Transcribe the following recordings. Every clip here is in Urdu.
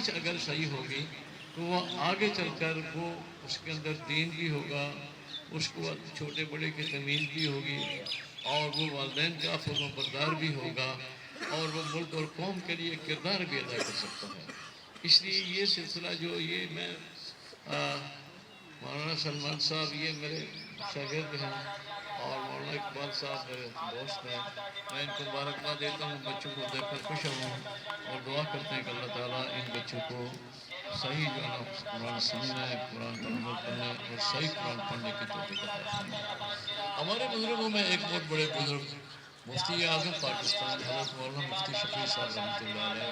پرورش اگر صحیح ہوگی تو وہ آگے چل کر وہ اس کے اندر دین بھی ہوگا، اس کو چھوٹے بڑے کی تمیز بھی ہوگی، اور وہ والدین کا فرما بردار بھی ہوگا، اور وہ ملک اور قوم کے لیے کردار بھی ادا کر سکتا ہے۔ اس لیے یہ سلسلہ جو یہ میں مولانا سلمان صاحب یہ میرے شاگرد ہیں، اور مولانا اقبال صاحب میرے دوست ہیں، میں ان کو مبارکباد دیتا ہوں، بچوں کو دیکھ کر خوش ہوں، اور دعا کرتے ہیں کہ اللہ تعالیٰ ان بچوں کو صحیح جو ہے نا قرآن سننے، قرآن پر عمل کرنے اور صحیح قرآن پڑھنے کی توفیق عطا فرمائے۔ ہمارے بزرگوں میں ایک بہت بڑے بزرگ مفتی اعظم پاکستان حضرت مولانا مفتی شفیع صاحب رحمۃ اللہ علیہ،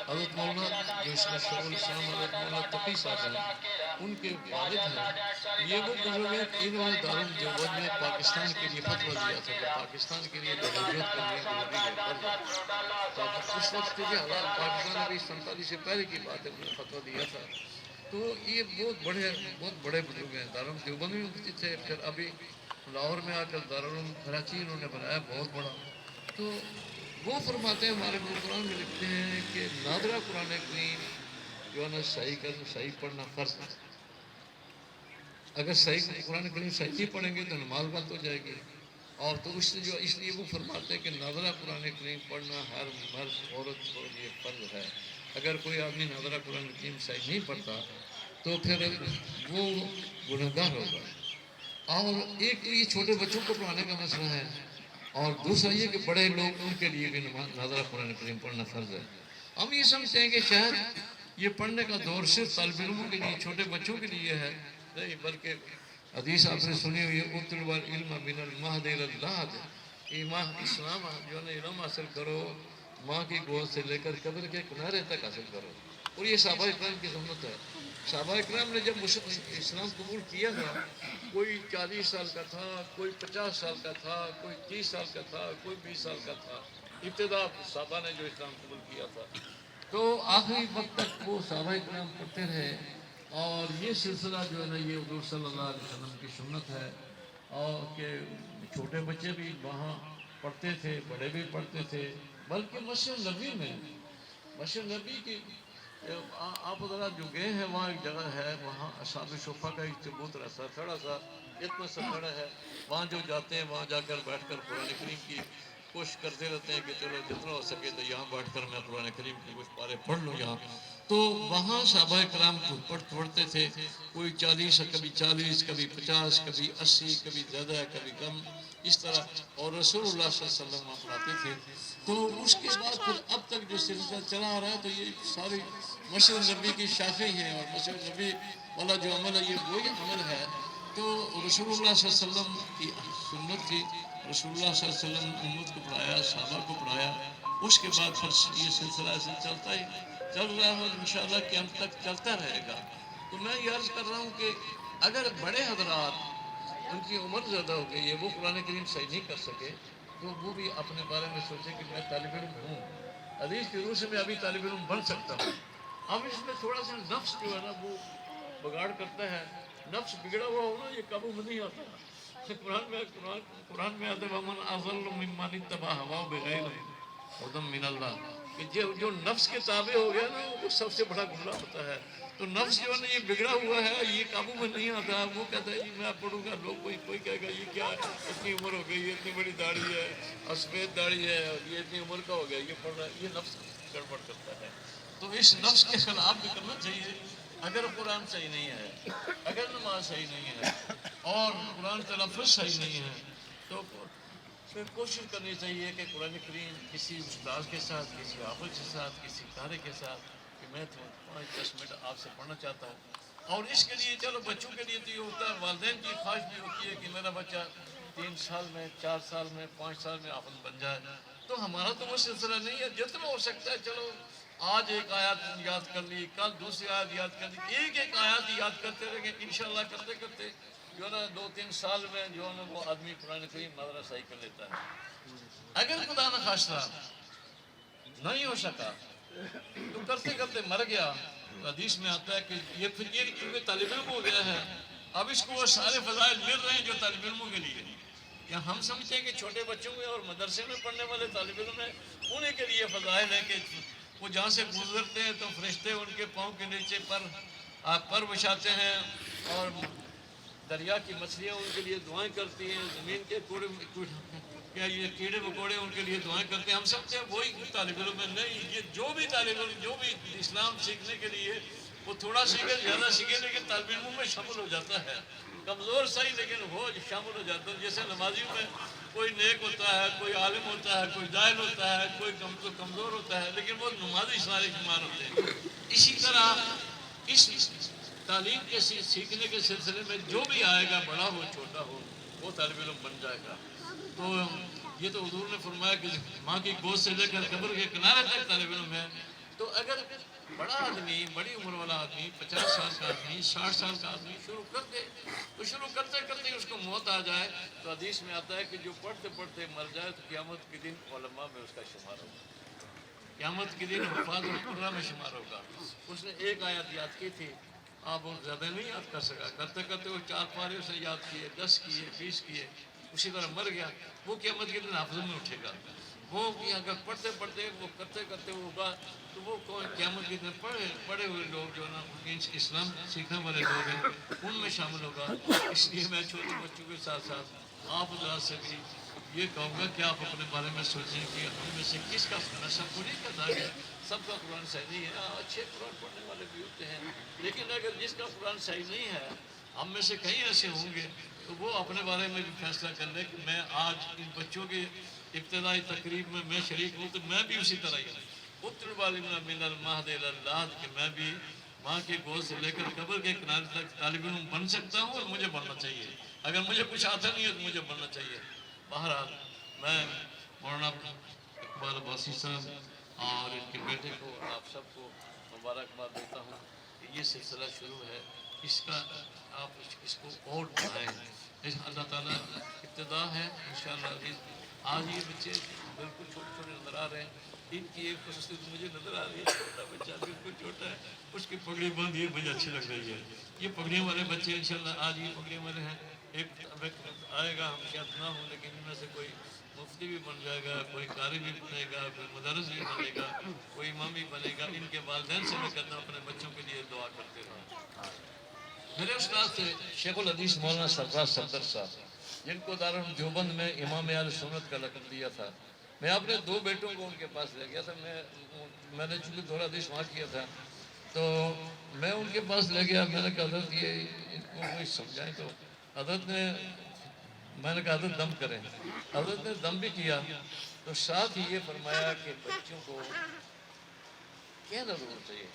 حضرت مولانا جو اس میں شیخ الاسلام حضرت مولانا تقی صاحب ہیں، ان کے والد ہیں۔ یہ وہ بزرگ ہیں کہ انہوں نے دارالعلوم دیوبند میں پاکستان کے لیے فتویٰ دیا تھا کہ پاکستان کے لیے تہجد کرنی ضروری ہے، فرض ہے۔ تو اس وقت کے حالات پاکستان میں بھی 47 سے پہلے کی بات ہے، انہوں نے فتویٰ دیا تھا۔ تو یہ بہت بڑے بزرگ ہیں، دارالعلوم دیوبند میں مفتی تھے، پھر ابھی لاہور میں آ کر دارالعلوم کراچی انہوں نے بنایا بہت بڑا۔ تو وہ فرماتے ہیں، ہمارے قرآن میں لکھتے ہیں کہ نادرہ قرآن کریم جو ہے نا صحیح پڑھنا فرض ہے۔ اگر صحیح قرآن کریم صحیح نہیں پڑھیں گے تو نماز بند ہو جائے گی، اور تو اس لیے وہ فرماتے ہیں کہ نادرہ قرآن کریم پڑھنا ہر مرد عورت کو یہ فرض ہے۔ اگر کوئی آدمی نادرہ قرآن کریم صحیح نہیں پڑھتا تو پھر وہ گنہگار ہوگا۔ اور ایک تو یہ چھوٹے بچوں کو پڑھانے کا مسئلہ ہے، اور دوسرا یہ کہ بڑے لوگ ان کے لیے بھی نادرہ قرآن کریم پڑھنا فرض ہے۔ ہم یہ سمجھتے ہیں کہ شاید یہ پڑھنے کا دور صرف طالب علموں کے لیے، چھوٹے بچوں کے لیے ہے، نہیں بلکہ حدیث آپ نے سنی ہوئی ہے، اطلب العلم من المہد الی اللحد، ایمان اسلام جو ہے علم حاصل کرو ماں کی گود سے لے کر قبر کے کنارے تک حاصل کرو۔ اور یہ صحابہ اکرام کی سنت ہے۔ صحابہ اکرام نے جب اسلام قبول کیا تھا، کوئی 40 سال کا تھا، کوئی 50 سال کا تھا، کوئی 30 سال کا تھا، کوئی 20 سال کا تھا، ابتدا صحابہ نے جو اسلام قبول کیا تھا۔ تو آخری وقت تک وہ صحابہ اکرام پڑھتے رہے، اور یہ سلسلہ جو ہے نا یہ حضور صلی اللہ علیہ وسلم کی سنت ہے، اور کہ چھوٹے بچے بھی وہاں پڑھتے تھے، بڑے بھی پڑھتے تھے، بلکہ مسجد نبی میں، مسجد نبی کی آپ ذرا جو گئے ہیں وہاں ایک جگہ ہے، وہاں اصحاب صفہ کا ایک چبوترا سا تھوڑا سا اتنا سا بڑا ہے، وہاں جو جاتے ہیں وہاں جا کر بیٹھ کر قرآن کریم کی کوشش کرتے رہتے ہیں کہ چلو جتنا ہو سکے تو یہاں بیٹھ کر میں قرآن کریم کی کچھ پارے پڑھ لوں یہاں۔ تو وہاں صحابہ کرام پڑھتے تھے، کوئی 40، کبھی 40، کبھی 50، کبھی 80، کبھی زیادہ، کبھی کم، اس طرح، اور رسول اللہ صلی اللہ علیہ وسلم پڑھاتے تھے۔ تو اس کے بعد پھر اب تک جو سلسلہ چلا آ رہا ہے، تو یہ ساری مسجد نبی کی شاخیں ہیں، اور مسجد نبی والا جو عمل ہے یہ وہی عمل ہے۔ تو رسول اللہ صلی اللہ علیہ وسلم کی سنت تھی، رسول اللہ صلی اللہ علیہ وسلم نے امت کو پڑھایا، صحابہ کو پڑھایا، اس کے بعد پھر یہ سلسلہ ایسے چل رہا ہے، اور انشاءاللہ قیامت تک چلتا رہے گا۔ تو میں یہ عرض کر رہا ہوں کہ اگر بڑے حضرات ان کی عمر زیادہ ہو گئی ہے، وہ قرآن کریم صحیح نہیں کر سکے، تو وہ بھی اپنے بارے میں سوچے کہ میں طالب علم ہوں، حدیث کی روح سے میں ابھی طالب علم بن سکتا ہوں۔ اب اس میں تھوڑا سا نفس جو ہے نا وہ بگاڑ کرتا ہے، نفس بگڑا ہوا ہو نا یہ قابو میں نہیں آتا۔ قرآن میں آتا ہے وَمَنْ أَضَلُّ مِمَّنِ اتَّبَعَ هَوَاهُ بِغَيْرِ ہدی مِنَ اللَّهِ، کہ جو نفس کے تابع ہو گیا نا وہ سب سے بڑا گمراہ ہوتا ہے۔ تو نفس جو ہے نا یہ بگڑا ہوا ہے، یہ قابو میں نہیں آتا، وہ کہتا ہے جی میں پڑھوں گا، لوگ کوئی کہے گا یہ کیا ہے، اتنی عمر ہو گئی ہے، اتنی بڑی داڑھی ہے اور سفید داڑھی ہے، یہ اتنی عمر کا ہو گیا یہ پڑھ رہا ہے، یہ نفس گڑبڑ کرتا ہے۔ تو اس نفس کے خلاف بھی کرنا چاہیے۔ اگر قرآن صحیح نہیں ہے، اگر نماز صحیح نہیں ہے، اور قرآن تلفظ صحیح نہیں ہے، تو پھر کوشش کرنی چاہیے کہ قرآن کریم کسی استاد کے ساتھ، کسی حافظ کے ساتھ، کسی قاری کے ساتھ، کہ میں 5-10 منٹ آپ سے پڑھنا چاہتا ہوں۔ اور اس کے لیے چلو بچوں کے لیے تو یہ ہوتا ہے، والدین کی خواہش بھی ہوتی ہے کہ میرا بچہ 3 سال میں، 4 سال میں، 5 سال میں حافظ بن جائے۔ تو ہمارا تو وہ سلسلہ نہیں ہے، جتنا ہو سکتا ہے چلو آج ایک آیات یاد کر لی، کل دوسری آیت یاد کر لی، ایک آیات یاد کرتے رہیں گے، انشاءاللہ کرتے کرتے جو ہے نا 2-3 سال میں جو ہے نا وہ آدمی قرآن کریم نظرہ صحیح کر لیتا ہے۔ اگر خدا نخواستہ نہیں ہو سکا تو کرتے کرتے مر گیا، حدیث میں آتا ہے کہ یہ پھر یہ کیونکہ طالب علم ہو گیا ہے، اب اس کو وہ سارے فضائل مل رہے ہیں جو طالب علموں کے لیے۔ کیا ہم سمجھتے ہیں کہ چھوٹے بچوں میں اور مدرسے میں پڑھنے والے طالب علم ہیں انہیں کے لیے فضائل ہے کہ وہ جہاں سے گزرتے ہیں تو فرشتے ان کے پاؤں کے نیچے پر بچھاتے ہیں، اور دریا کی مچھلیاں ان کے لیے دعائیں کرتی ہیں، زمین کے یہ کیڑے مکوڑے ان کے لیے دعائیں کرتے ہیں۔ ہم سب سے وہی طالب علم نہیں، یہ جو بھی طالب علم جو بھی اسلام سیکھنے کے لیے وہ تھوڑا سیکھے زیادہ سیکھے لیکن طالب علموں میں شامل ہو جاتا ہے، کمزور صحیح لیکن وہ شامل ہو جاتا ہے۔ جیسے نمازیوں میں کوئی نیک ہوتا ہے، کوئی عالم ہوتا ہے، کوئی جاہل ہوتا ہے، کوئی کمزور ہوتا ہے، لیکن وہ نمازی سارے شمار ہوتے ہیں۔ اسی طرح اس تعلیم کے سیکھنے کے سلسلے میں جو بھی آئے گا، بڑا ہو چھوٹا ہو، وہ طالب علم بن جائے گا۔ تو یہ تو حضور نے فرمایا کہ ماں کی گود سے لے کر قبر کے کنارے تک طالب علم ہے۔ تو اگر بڑا آدمی، بڑی عمر والا آدمی، 50 سال کا آدمی، 60 سال کا آدمی شروع کر دے، تو شروع کرتے کرتے اس کو موت آ جائے، تو حدیث میں آتا ہے کہ جو پڑھتے پڑھتے مر جائے تو قیامت کے دن علماء میں اس کا شمار ہوگا، قیامت کے دن حفاظ القرآن میں شمار ہوگا۔ اس نے ایک آیت یاد کی تھی، آپ وہ زیادہ نہیں یاد کر سکا، کرتے کرتے وہ 4 پارے اسے یاد کیے، 10 کیے، 20 کیے، اسی طرح مر گیا۔ وہ قیامت کے دن حافظ میں اٹھے گا۔ وہ اگر پڑھتے پڑھتے وہ کرتے کرتے وہ ہوگا تو وہ قیامت کے دن پڑھے ہوئے لوگ جو نا اسلام سیکھنے والے لوگ ہیں ان میں شامل ہوگا۔ اس لیے میں چھوٹے بچوں کے ساتھ ساتھ آپ حضرات سے بھی یہ کہوں گا کہ آپ اپنے بارے میں سوچیں کہ ہم میں سے کس کا، میں سب کو نہیں کہتا کہ سب کا قرآن صحیح نہیں ہے، اچھے قرآن پڑھنے والے بھی ہوتے ہیں، لیکن اگر جس کا قرآن صحیح نہیں ہے، ہم میں سے کئی ایسے ہوں گے، تو وہ اپنے بارے میں بھی فیصلہ کر لے کہ میں آج ان بچوں کے ابتدائی تقریب میں شریک ہوں تو میں بھی اسی طرح ہی اطلب من المہد الی اللحد کہ میں بھی ماں کے گود سے لے کر قبر کے کنارے تک طالب علم بن سکتا ہوں، اور مجھے بننا چاہیے۔ اگر مجھے کچھ آتا نہیں ہے تو مجھے بننا چاہیے۔ بہرحال میں مولانا اقبال عباسی صاحب اور ان کے بیٹے کو، آپ سب کو مبارکباد دیتا ہوں کہ یہ سلسلہ شروع ہے، اس کا آپ اس کو اور بڑھائیں۔ اللہ تعالیٰ ابتدا ہے انشاءاللہ عزیز۔ آج یہ بچے بالکل چھوٹے چھوٹے نظر آ رہے ہیں، ان کی ایک خصوصیت مجھے نظر آ رہی ہے، چھوٹا بچہ بالکل چھوٹا ہے، اس کی پگڑی باندھی ہے، مجھے اچھی لگ رہی ہے۔ یہ پگڑیوں والے بچے انشاءاللہ آج یہ پگڑیوں والے ہیں، ایک وقت آئے گا ہم شاید نہ ہوں، لیکن ان میں سے کوئی مفتی بھی بن جائے گا، کوئی قاری بھی بنے گا، کوئی مدرس بھی بنے گا، کوئی امام بھی بنے گا۔ ان کے والدین سے میں کہتا ہوں اپنے بچوں کے لیے دعا کرتے رہو۔ میرے استاد تھے شیخ الحدیث مولانا سرفراز صفدر صاحب، جن کو دارالعلوم دیوبند میں امام اہل سنت کا لقب دیا تھا۔ میں اپنے 2 بیٹوں کو ان کے پاس لے گیا تھا، میں نے چونکہ دورہ حدیث وہاں کیا تھا، تو میں ان کے پاس لے گیا۔ میں نے کہا حضرت یہ ان کو کوئی سمجھائیں، تو حضرت نے، میں نے کہا حضرت دم کریں، حضرت نے دم بھی کیا، تو ساتھ ہی یہ فرمایا کہ بچوں کو کہنا ضرور چاہیے،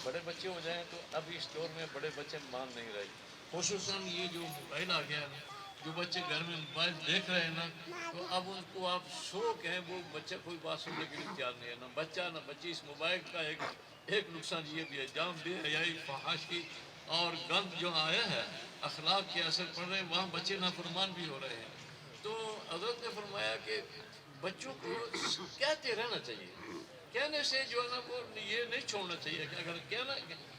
بڑے بچے ہو جائیں تو اب اس دور میں بڑے بچے مان نہیں رہے، خصوصاً یہ جو موبائل آ گیا ہے، جو بچے گھر میں موبائل دیکھ رہے ہیں نا، تو اب ان کو آپ شو کہیں، وہ بچہ کوئی بات سننے کے لیے تیار نہیں ہے، نہ بچہ نہ بچی۔ اس موبائل کا ایک نقصان یہ بھی ہے، جام بے حیائی، فحاشی اور گند جو آیا ہے، اخلاق کے اثر پڑ رہے ہیں، وہاں بچے نافرمان بھی ہو رہے ہیں۔ تو حضرت نے فرمایا کہ بچوں کو کہتے رہنا چاہیے، کہنے سے جو ہے نا وہ یہ نہیں چھوڑنا چاہیے کہ اگر کہنا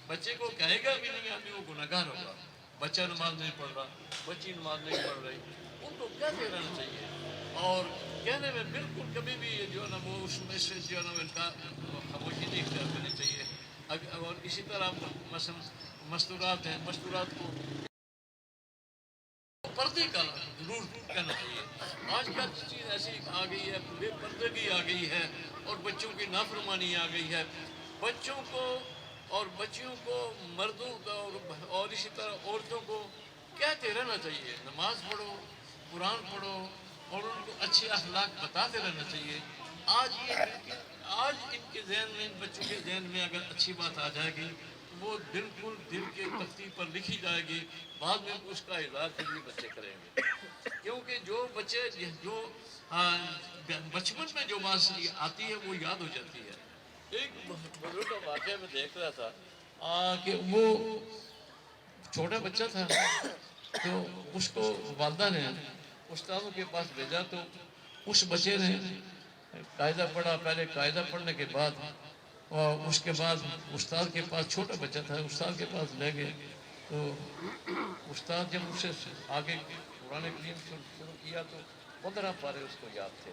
بچے کو کہے گا بھی نہیں آدمی، وہ گناہگار ہوگا۔ بچہ نماز نہیں پڑھ رہا، بچی نماز نہیں پڑھ رہی، ان کو کہتے رہنا چاہیے، اور کہنے میں بالکل کبھی بھی جو ہے نا وہ اس میں سے جو ہے نا ان کا خاموشی نہیں اختیار کرنی چاہیے۔ اور اسی طرح مثلا مستورات ہیں، مستورات کو پردے کا ضرور کہنا چاہیے۔ آج کل چیز ایسی آ گئی ہے، بے پردگی آ گئی ہے، اور بچوں کی نافرمانی آ گئی ہے۔ بچوں کو اور بچیوں کو، مردوں کا اور اسی طرح عورتوں کو کہتے رہنا چاہیے، نماز پڑھو، قرآن پڑھو، اور ان کو اچھے اخلاق بتاتے رہنا چاہیے۔ آج ان کے ذہن میں، ان بچوں کے ذہن میں اگر اچھی بات آ جائے گی، وہ بالکل دل کے تختی پر لکھی جائے گی، بعد میں اس کا اظہار پھر بھی بچے کریں گے، کیونکہ جو بچے جو بچپن میں جو بات آتی ہے وہ یاد ہو جاتی ہے۔ ایک بزرگ کا واقعہ میں دیکھ رہا تھا کہ وہ چھوٹا بچہ تھا، تو اس کو والدہ نے استادوں کے پاس بھیجا، تو اس بچے نے قاعدہ پڑھا، پہلے قاعدہ پڑھنے کے بعد، اور اس کے بعد استاد کے پاس، چھوٹا بچہ تھا، استاد کے پاس لے گئے، تو استاد جب اس سے آگے قرآن کریم شروع کیا تو 15 پارے اس کو یاد تھے۔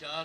4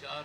4